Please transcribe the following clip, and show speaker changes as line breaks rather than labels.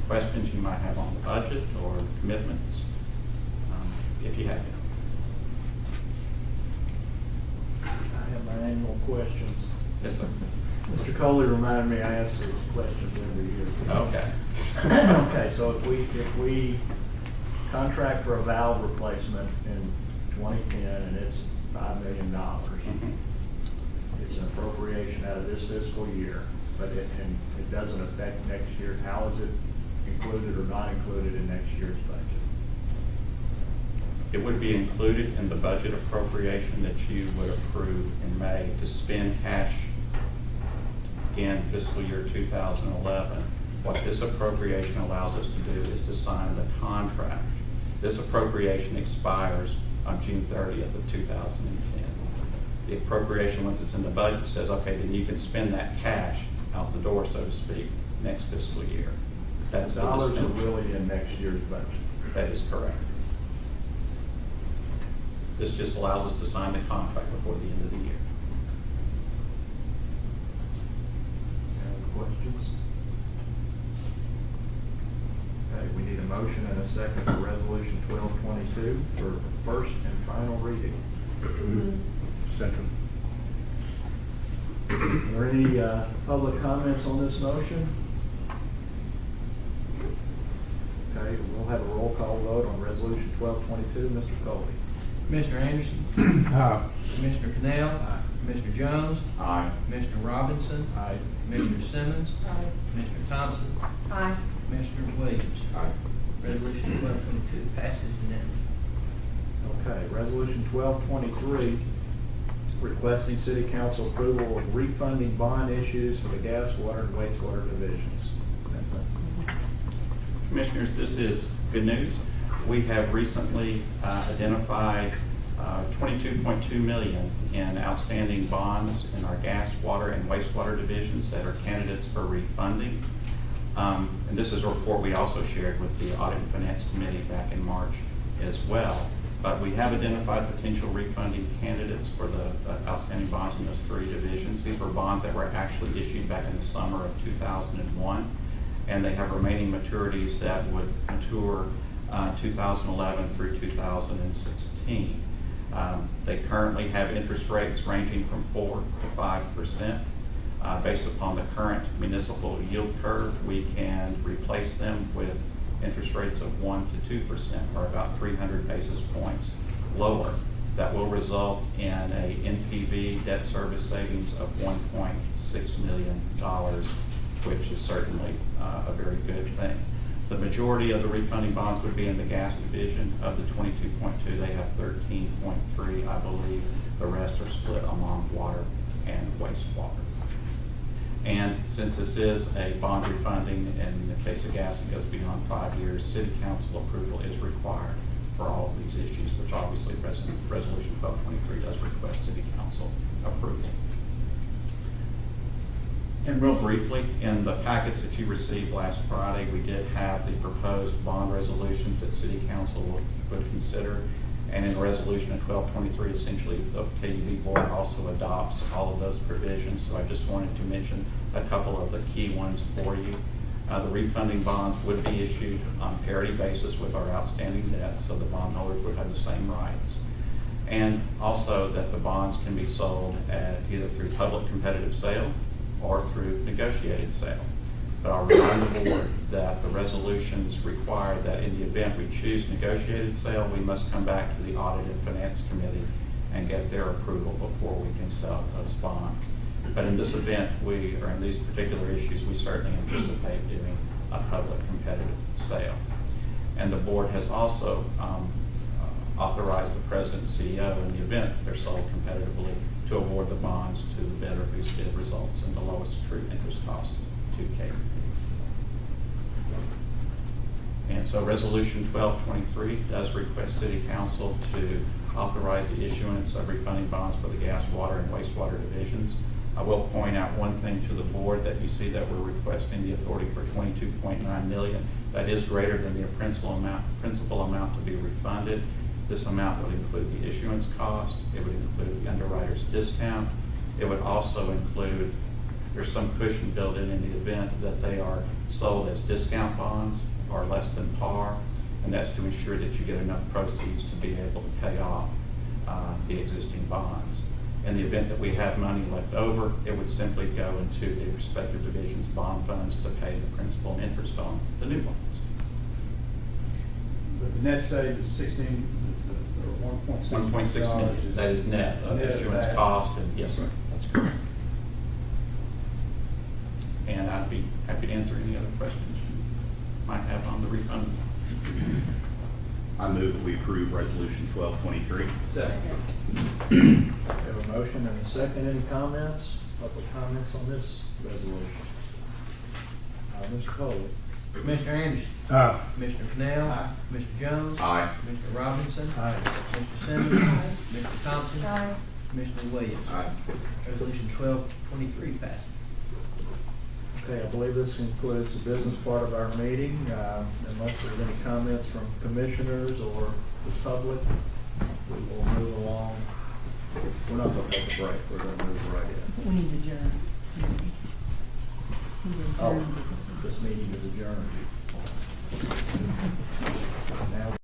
questions you might have on the budget or commitments, if you have any.
I have my annual questions.
Yes, sir.
Mr. Coley reminded me I ask these questions every year.
Okay.
Okay, so if we contract for a valve replacement in 2010 and it's $5 million, it's an appropriation out of this fiscal year, but it doesn't affect next year. How is it included or not included in next year's budget?
It would be included in the budget appropriation that you would approve in May to spend cash in fiscal year 2011. What this appropriation allows us to do is to sign the contract. This appropriation expires on June 30th of 2010. The appropriation, once it's in the budget, says, okay, then you can spend that cash out the door, so to speak, next fiscal year. That's
the dollars are really in next year's budget.
That is correct. This just allows us to sign the contract before the end of the year.
Any questions? Okay, we need a motion and a second for Resolution 1222 for first and final reading.
Second.
Are there any public comments on this motion? Okay, we'll have a roll call vote on Resolution 1222. Mr. Coley.
Commissioner Anderson.
Aye.
Commissioner Cannell.
Aye.
Commissioner Jones.
Aye.
Commissioner Robinson.
Aye.
Commissioner Simmons.
Aye.
Commissioner Thompson.
Aye.
Commissioner Williams.
Aye.
Resolution 1222 passes unanimously.
Okay, Resolution 1223, requesting City Council approval of refunding bond issues for the gas, water, and wastewater divisions.
Commissioners, this is good news. We have recently identified $22.2 million in outstanding bonds in our gas, water, and wastewater divisions that are candidates for refunding. And this is a report we also shared with the Audit and Finance Committee back in March as well. But we have identified potential refunding candidates for the outstanding bonds in those three divisions. These were bonds that were actually issued back in the summer of 2001, and they have remaining maturities that would mature 2011 through 2016. They currently have interest rates ranging from 4 to 5%. Based upon the current municipal yield curve, we can replace them with interest rates of 1 to 2%, or about 300 basis points lower. That will result in a NPV debt service savings of $1.6 million, which is certainly a very good thing. The majority of the refunding bonds would be in the gas division. Of the 22.2, they have 13.3, I believe. The rest are split among water and wastewater. And since this is a bond refunding, and in the case of gas, it goes beyond 5 years, City Council approval is required for all of these issues, which obviously Resolution 1223 does request City Council approval. And real briefly, in the packets that you received last Friday, we did have the proposed bond resolutions that City Council would consider. And in Resolution of 1223, essentially the KUB Board also adopts all of those provisions. So I just wanted to mention a couple of the key ones for you. The refunding bonds would be issued on parity basis with our outstanding debt, so the bondholders would have the same rights. And also that the bonds can be sold at either through public competitive sale or through negotiated sale. But I'll remind the board that the resolutions require that in the event we choose negotiated sale, we must come back to the Audit and Finance Committee and get their approval before we can sell those bonds. But in this event, or in these particular issues, we certainly anticipate doing a public competitive sale. And the board has also authorized the president and CEO, in the event they're sold competitively, to award the bonds to the bidder whose bid results in the lowest true interest cost to KUB. And so Resolution 1223 does request City Council to authorize the issuance of refunding bonds for the gas, water, and wastewater divisions. I will point out one thing to the board, that you see that we're requesting the authority for $22.9 million. That is greater than the principal amount to be refunded. This amount would include the issuance cost. It would include the underwriter's discount. It would also include, there's some cushion built in the event that they are sold as discount bonds or less than par, and that's to ensure that you get enough proceeds to be able to pay off the existing bonds. In the event that we have money left over, it would simply go into the respective divisions' bond funds to pay the principal and interest on the new bonds.
But the net save is 1.6
$1.6 million, that is net of
Net of
issuance
that.
cost, and yes, sir,
Right.
that's correct. And I'd be happy to answer any other questions you might have on the refund.
I move that we approve Resolution 1223.
Second. We have a motion and a second. Any comments, public comments on this resolution? Mr. Coley?
Commissioner Anderson?
Aye.
Commissioner Canal?
Aye.
Commissioner Jones?
Aye.
Commissioner Robinson?
Aye.
Mr. Simmons? Mr. Thompson?
Aye.
Commissioner Williams?
Aye.
Resolution 1223 passes.
Okay, I believe this concludes the business part of our meeting. Unless there's any comments from commissioners or the public, we will move along. We're not going to take a break. We're going to move right in.
We need to adjourn. We need to
Oh,
adjourn.
this meeting is adjourned. Now